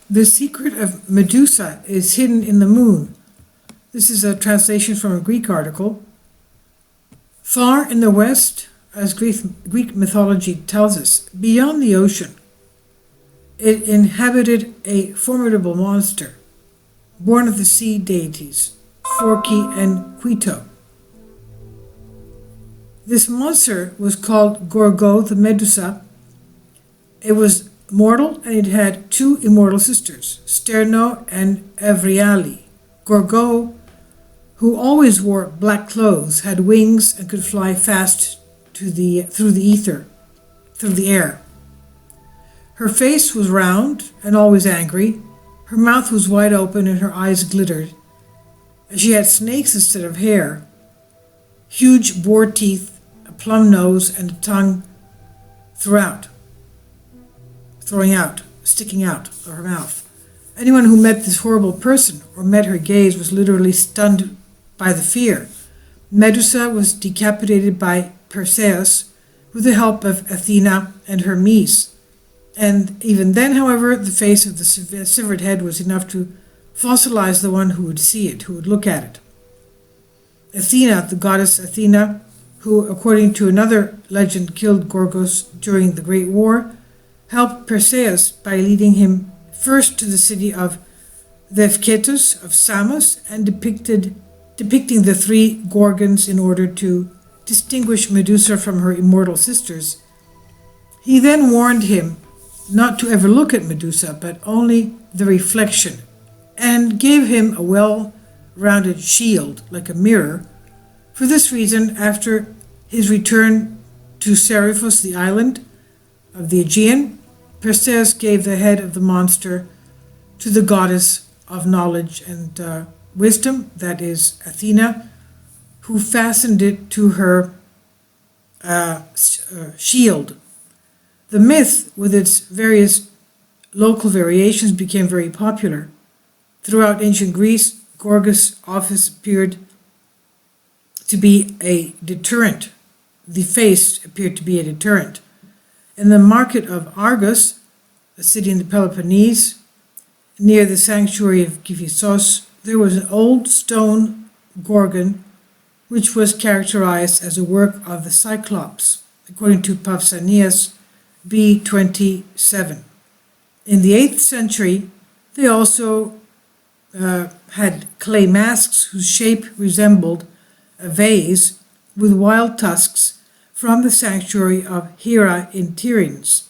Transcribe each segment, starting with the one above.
The secret of Medusa is hidden in the moon. This is a translation from a Greek article. Far in the west, as Greek mythology tells us, beyond the ocean, it inhabited a formidable monster, born of the sea deities, Phorky and Quito. This monster was called Gorgo the Medusa. It was mortal, and it had two immortal sisters, Sterno and Evriali. Gorgo, who always wore black clothes, had wings and could fly fast through the air. Her face was round and always angry. Her mouth was wide open and her eyes glittered. She had snakes instead of hair, huge boar teeth, a plum nose, and a tongue sticking out of her mouth. Anyone who met this horrible person or met her gaze was literally stunned by the fear. Medusa was decapitated by Perseus with the help of Athena and Hermes. And even then, however, the face of the severed head was enough to fossilize the one who would see it, who would look at it. Athena, the goddess Athena, who, according to another legend, killed Gorgos during the Great War, helped Perseus by leading him first to the city of Lefketus of Samos and depicting the three Gorgons in order to distinguish Medusa from her immortal sisters. He then warned him not to ever look at Medusa, but only the reflection, and gave him a well-rounded shield, like a mirror. For this reason, after his return to Seriphos, the island of the Aegean, Perseus gave the head of the monster to the goddess of knowledge and wisdom, that is Athena, who fastened it to her shield. The myth, with its various local variations, became very popular. Throughout ancient Greece, Gorgos' office appeared to be a deterrent. The face appeared to be a deterrent. In the market of Argos, a city in the Peloponnese, near the sanctuary of Kiphisos, there was an old stone gorgon which was characterized as a work of the Cyclops, according to Pausanias B27. In the 8th century, they also had clay masks whose shape resembled a vase with wild tusks from the sanctuary of Hera in Tiryns.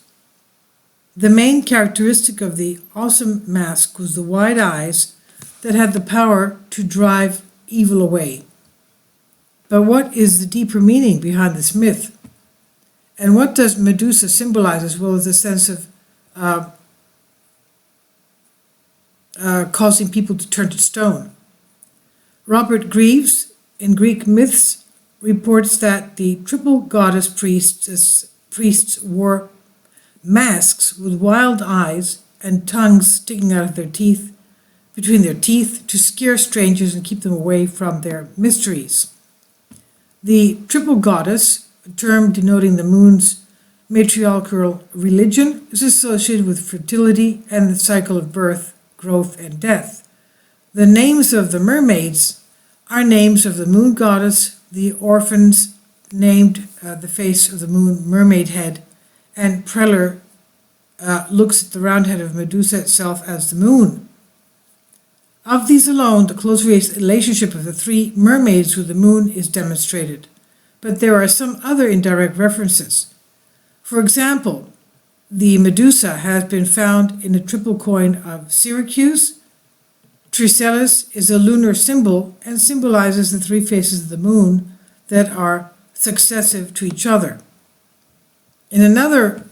The main characteristic of the awesome mask was the wide eyes that had the power to drive evil away. But what is the deeper meaning behind this myth? And what does Medusa symbolize, as well as the sense of causing people to turn to stone? Robert Greaves, in Greek myths, reports that the triple goddess priests wore masks with wild eyes and tongues sticking out of between their teeth, to scare strangers and keep them away from their mysteries. The triple goddess, a term denoting the moon's matriarchal religion, is associated with fertility and the cycle of birth, growth, and death. The names of the mermaids are names of the moon goddess. The orphans named the face of the moon mermaid head, and Preller looks at the round head of Medusa itself as the moon. Of these alone, the close relationship of the three mermaids with the moon is demonstrated, but there are some other indirect references. For example, the Medusa has been found in a triple coin of Syracuse. Tricelis is a lunar symbol and symbolizes the three faces of the moon that are successive to each other. In another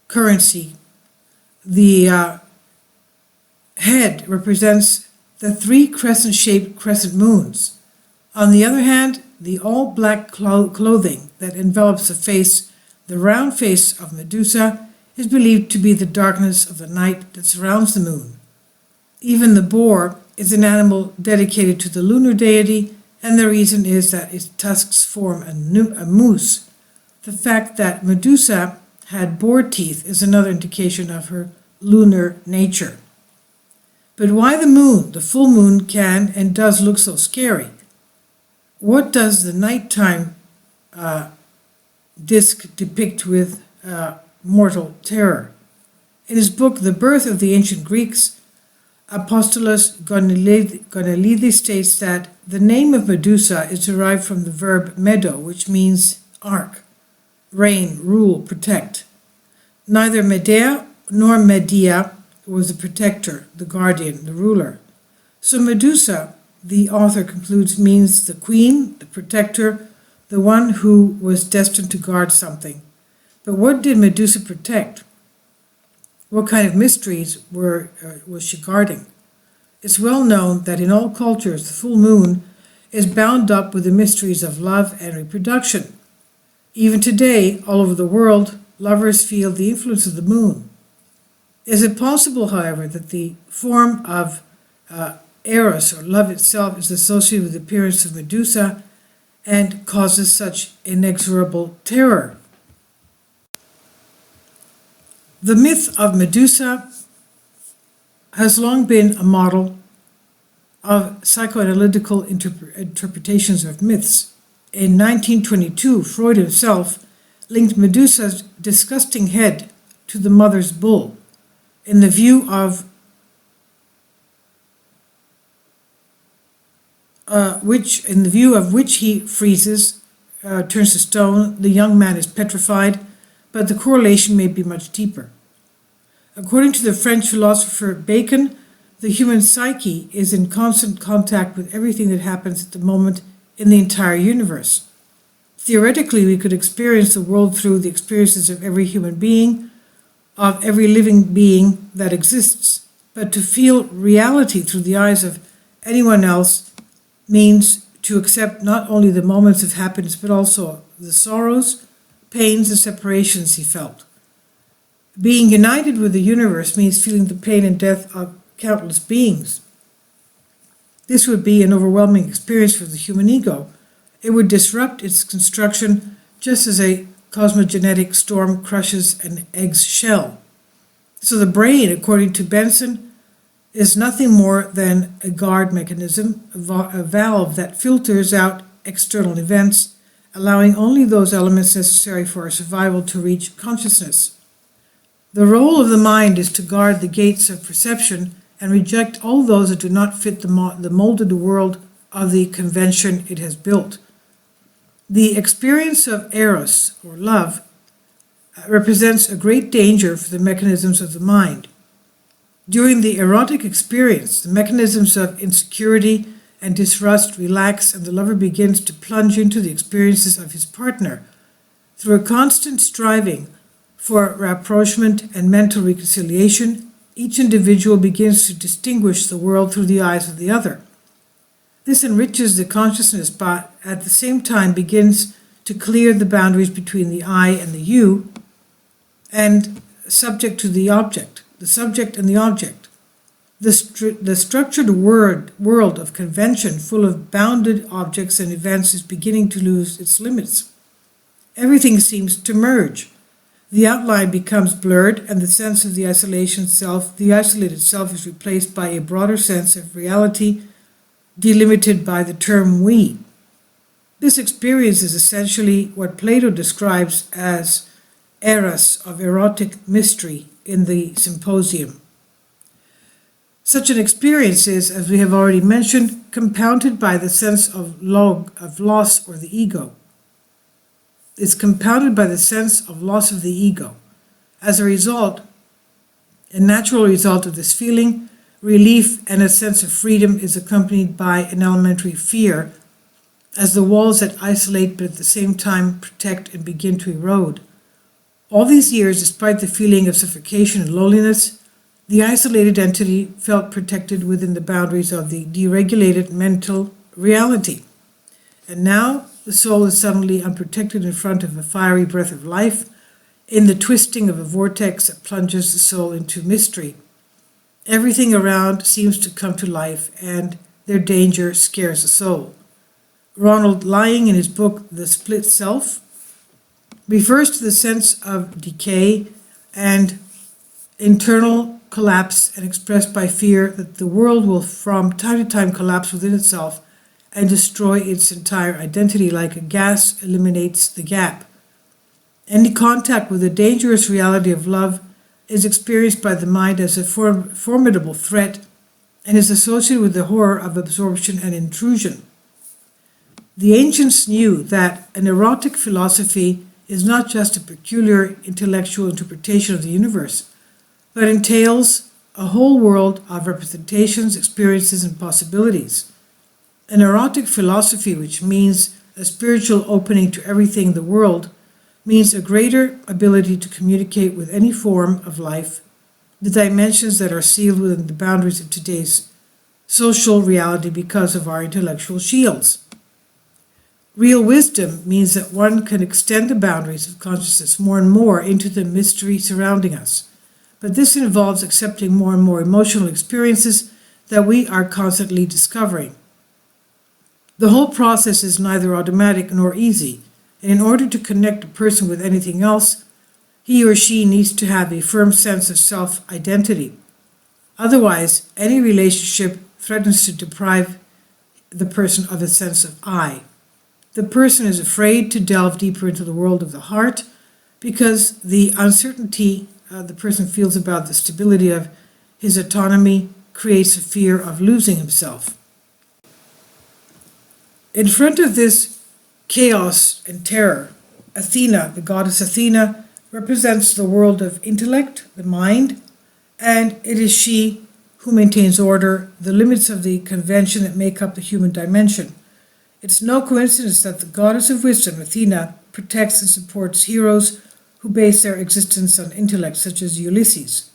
currency, the head represents the three crescent-shaped crescent moons. On the other hand, the all-black clothing that envelops the round face of Medusa, is believed to be the darkness of the night that surrounds the moon. Even the boar is an animal dedicated to the lunar deity, and the reason is that its tusks form a moose. The fact that Medusa had boar teeth is another indication of her lunar nature. But why the moon? The full moon can and does look so scary. What does the nighttime disk depict with mortal terror? In his book, The Birth of the Ancient Greeks, Apostolos Gonelides states that the name of Medusa is derived from the verb medo, which means ark, reign, rule, protect. Neither Medea nor Medea was the protector, the guardian, the ruler. So Medusa, the author concludes, means the queen, the protector, the one who was destined to guard something. But what did Medusa protect? What kind of mysteries was she guarding? It's well known that in all cultures the full moon is bound up with the mysteries of love and reproduction. Even today, all over the world, lovers feel the influence of the moon. Is it possible, however, that the form of Eros, or love itself, is associated with the appearance of Medusa and causes such inexorable terror? The myth of Medusa has long been a model of psychoanalytical interpretations of myths. In 1922, Freud himself linked Medusa's disgusting head to the mother's bull, in the view of which he freezes, turns to stone. The young man is petrified, but the correlation may be much deeper. According to the French philosopher Bacon, the human psyche is in constant contact with everything that happens at the moment in the entire universe. Theoretically, we could experience the world through the experiences of every human being, of every living being that exists. But to feel reality through the eyes of anyone else means to accept not only the moments of happiness, but also the sorrows, pains, and separations he felt. Being united with the universe means feeling the pain and death of countless beings. This would be an overwhelming experience for the human ego. It would disrupt its construction just as a cosmogenetic storm crushes an egg's shell. So the brain, according to Benson, is nothing more than a guard mechanism, a valve that filters out external events, allowing only those elements necessary for our survival to reach consciousness. The role of the mind is to guard the gates of perception and reject all those that do not fit the molded world of the convention it has built. The experience of eros, or love, represents a great danger for the mechanisms of the mind. During the erotic experience, the mechanisms of insecurity and distrust relax, and the lover begins to plunge into the experiences of his partner. Through a constant striving for rapprochement and mental reconciliation, each individual begins to distinguish the world through the eyes of the other. This enriches the consciousness, but at the same time begins to clear the boundaries between the I and the you, and subject to the object, the subject and the object. The structured world of convention, full of bounded objects and events, is beginning to lose its limits. Everything seems to merge. The outline becomes blurred, and the sense of the isolated self is replaced by a broader sense of reality, delimited by the term we. This experience is essentially what Plato describes as eros, of erotic mystery, in the Symposium. Such an experience is, as we have already mentioned, compounded by the sense of loss, or the ego. It's compounded by the sense of loss of the ego. As a result, a natural result of this feeling, relief and a sense of freedom is accompanied by an elementary fear, as the walls that isolate but at the same time protect and begin to erode. All these years, despite the feeling of suffocation and loneliness, the isolated entity felt protected within the boundaries of the deregulated mental reality. And now the soul is suddenly unprotected in front of a fiery breath of life, in the twisting of a vortex that plunges the soul into mystery. Everything around seems to come to life, and their danger scares the soul. Ronald Lying, in his book The Split Self, refers to the sense of decay and internal collapse and expressed by fear that the world will from time to time collapse within itself and destroy its entire identity like a gas eliminates the gap. Any contact with the dangerous reality of love is experienced by the mind as a formidable threat and is associated with the horror of absorption and intrusion. The ancients knew that an erotic philosophy is not just a peculiar intellectual interpretation of the universe, but entails a whole world of representations, experiences, and possibilities. An erotic philosophy, which means a spiritual opening to everything in the world, means a greater ability to communicate with any form of life, the dimensions that are sealed within the boundaries of today's social reality because of our intellectual shields. Real wisdom means that one can extend the boundaries of consciousness more and more into the mystery surrounding us. But this involves accepting more and more emotional experiences that we are constantly discovering. The whole process is neither automatic nor easy, and in order to connect a person with anything else, he or she needs to have a firm sense of self-identity. Otherwise, any relationship threatens to deprive the person of a sense of I. The person is afraid to delve deeper into the world of the heart because the uncertainty the person feels about the stability of his autonomy creates a fear of losing himself. In front of this chaos and terror, Athena, the goddess Athena, represents the world of intellect, the mind, and it is she who maintains order, the limits of the convention that make up the human dimension. It's no coincidence that the goddess of wisdom, Athena, protects and supports heroes who base their existence on intellect, such as Ulysses.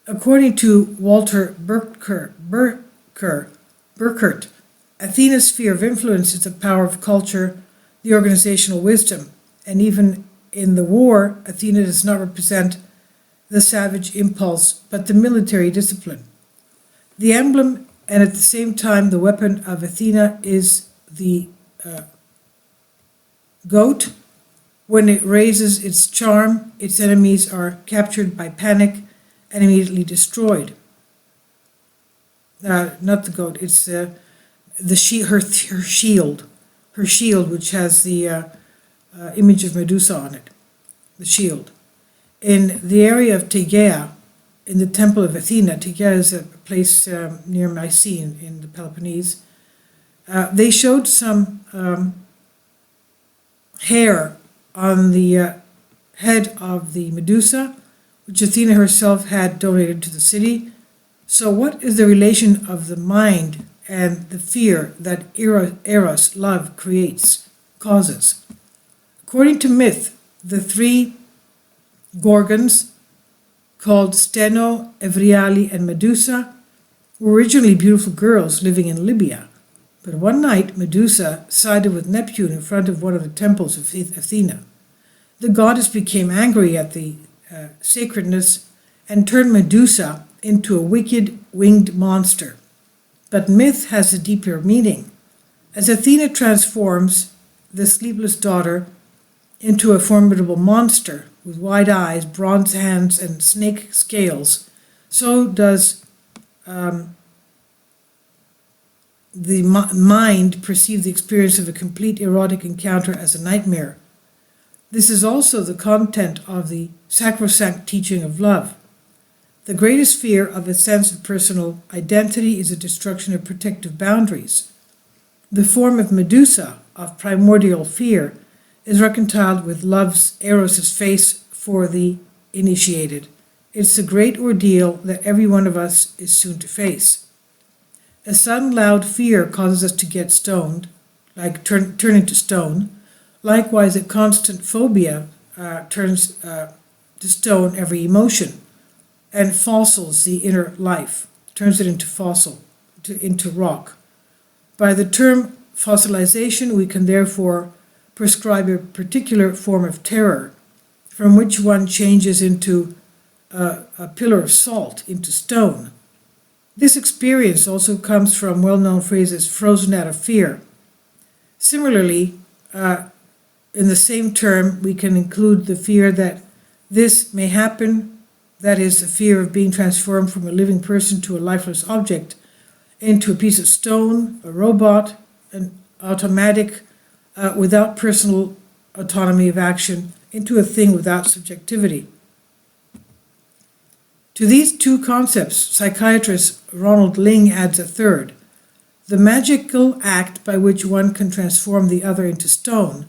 According to Walter Burkert, Athena's sphere of influence is the power of culture, the organizational wisdom, and even in the war, Athena does not represent the savage impulse, but the military discipline. The emblem, and at the same time the weapon of Athena, is the goat. When it raises its charm, its enemies are captured by panic and immediately destroyed. Not the goat, it's her shield, which has the image of Medusa on it, the shield. In the area of Tegea, in the temple of Athena, Tegea is a place near Mycene in the Peloponnese, they showed some hair on the head of the Medusa, which Athena herself had donated to the city. So what is the relation of the mind and the fear that eros, love, causes? According to myth, the three Gorgons, called Steno, Evriali, and Medusa, were originally beautiful girls living in Libya. But one night, Medusa sided with Neptune in front of one of the temples of Athena. The goddess became angry at the sacredness and turned Medusa into a wicked winged monster. But myth has a deeper meaning. As Athena transforms the sleepless daughter into a formidable monster with wide eyes, bronze hands, and snake scales, so does the mind perceive the experience of a complete erotic encounter as a nightmare. This is also the content of the sacrosanct teaching of love. The greatest fear of a sense of personal identity is the destruction of protective boundaries. The form of Medusa, of primordial fear, is reconciled with love's Eros' face for the initiated. It's the great ordeal that every one of us is soon to face. A sudden loud fear causes us to get stoned, like turn into stone. Likewise, a constant phobia turns to stone every emotion and fossils the inner life, turns it into into rock. By the term fossilization, we can therefore prescribe a particular form of terror from which one changes into a pillar of salt, into stone. This experience also comes from well-known phrases, frozen out of fear. Similarly, in the same term, we can include the fear that this may happen, that is, the fear of being transformed from a living person to a lifeless object, into a piece of stone, a robot, an automatic, without personal autonomy of action, into a thing without subjectivity. To these two concepts, psychiatrist Ronald Ling adds a third: the magical act by which one can transform the other into stone,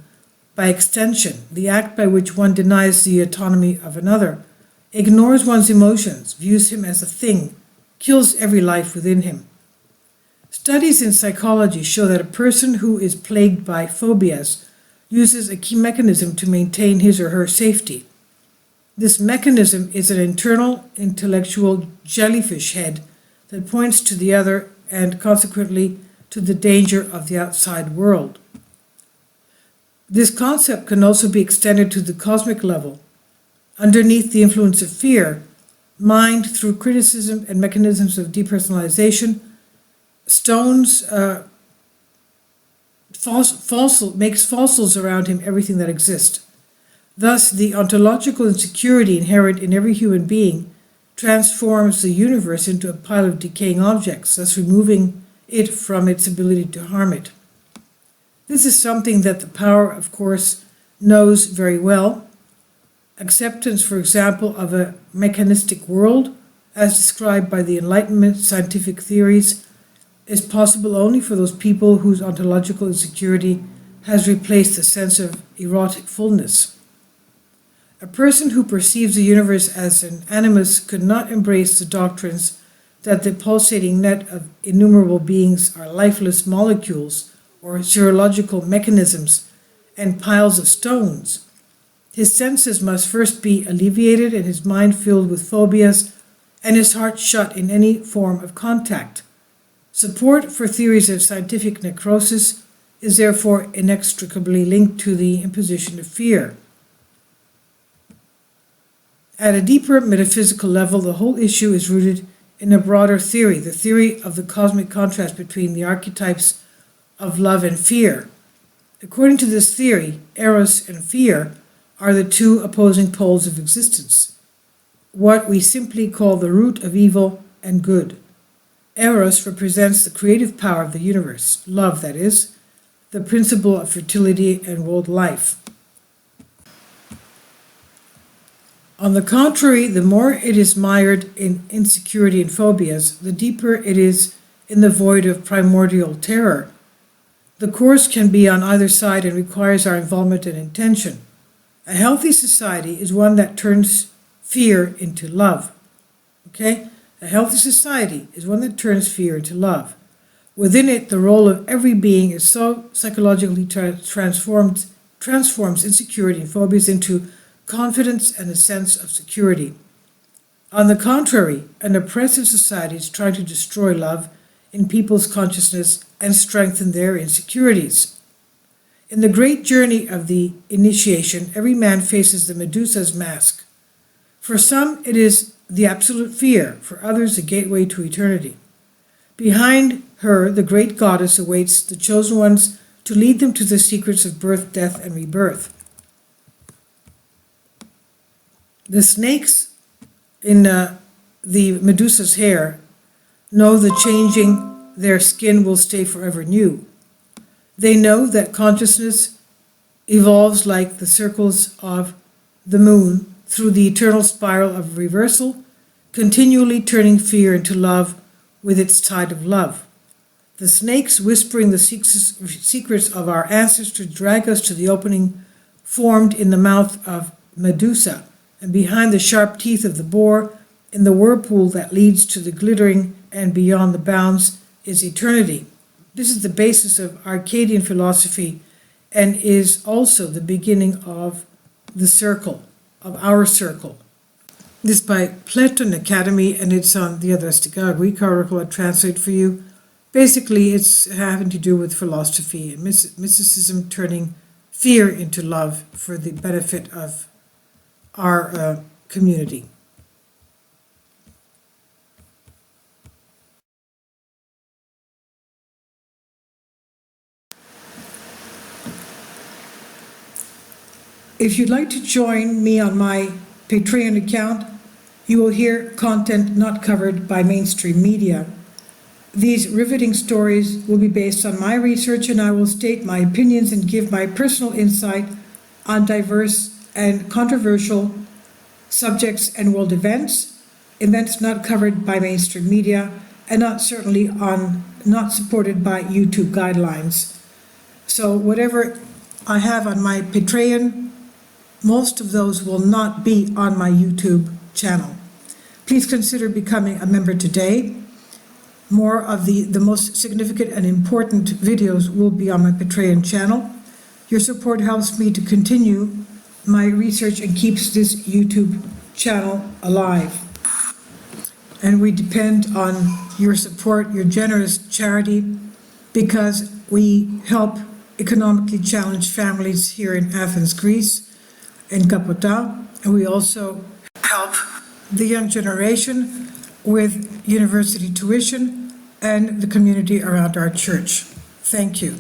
by extension, the act by which one denies the autonomy of another, ignores one's emotions, views him as a thing, kills every life within him. Studies in psychology show that a person who is plagued by phobias uses a key mechanism to maintain his or her safety. This mechanism is an internal intellectual jellyfish head that points to the other and consequently to the danger of the outside world. This concept can also be extended to the cosmic level. Underneath the influence of fear, mind, through criticism and mechanisms of depersonalization, makes fossils around him everything that exists. Thus, the ontological insecurity inherent in every human being transforms the universe into a pile of decaying objects, thus removing it from its ability to harm it. This is something that the power, of course, knows very well. Acceptance, for example, of a mechanistic world, as described by the Enlightenment scientific theories, is possible only for those people whose ontological insecurity has replaced the sense of erotic fullness. A person who perceives the universe as an animus could not embrace the doctrines that the pulsating net of innumerable beings are lifeless molecules or serological mechanisms and piles of stones. His senses must first be alleviated and his mind filled with phobias and his heart shut in any form of contact. Support for theories of scientific necrosis is therefore inextricably linked to the imposition of fear. At a deeper metaphysical level, the whole issue is rooted in a broader theory, the theory of the cosmic contrast between the archetypes of love and fear. According to this theory, eros and fear are the two opposing poles of existence, what we simply call the root of evil and good. Eros represents the creative power of the universe, love, that is, the principle of fertility and world life. On the contrary, the more it is mired in insecurity and phobias, the deeper it is in the void of primordial terror. The course can be on either side and requires our involvement and intention. A healthy society is one that turns fear into love. Okay? A healthy society is one that turns fear into love. Within it, the role of every being is so psychologically transforms insecurity and phobias into confidence and a sense of security. On the contrary, an oppressive society is trying to destroy love in people's consciousness and strengthen their insecurities. In the great journey of the initiation, every man faces the Medusa's mask. For some, it is the absolute fear, for others, the gateway to eternity. Behind her, the great goddess awaits the chosen ones to lead them to the secrets of birth, death, and rebirth. The snakes in the Medusa's hair know that changing their skin will stay forever new. They know that consciousness evolves like the circles of the moon through the eternal spiral of reversal, continually turning fear into love with its tide of love. The snakes, whispering the secrets of our ancestors, drag us to the opening formed in the mouth of Medusa, and behind the sharp teeth of the boar, in the whirlpool that leads to the glittering and beyond the bounds, is eternity. This is the basis of Arcadian philosophy and is also the beginning of the circle, of our circle. This is by Platon Academy, and it's on Diadrastika, a Greek article I translate for you. Basically, it's having to do with philosophy and mysticism turning fear into love for the benefit of our community. If you'd like to join me on my Patreon account, You will hear content not covered by mainstream media. These riveting stories will be based on my research, and I will state my opinions and give my personal insight on diverse and controversial subjects and world events not covered by mainstream media, and not supported by YouTube guidelines. So whatever I have on my Patreon, most of those will not be on my YouTube channel. Please consider becoming a member today. More of the most significant and important videos will be on my Patreon channel. Your support helps me to continue my research and keeps this YouTube channel alive. And we depend on your support, your generous charity, because we help economically challenged families here in Athens, Greece, in Kapota, and we also help the young generation with university tuition and the community around our church. Thank you.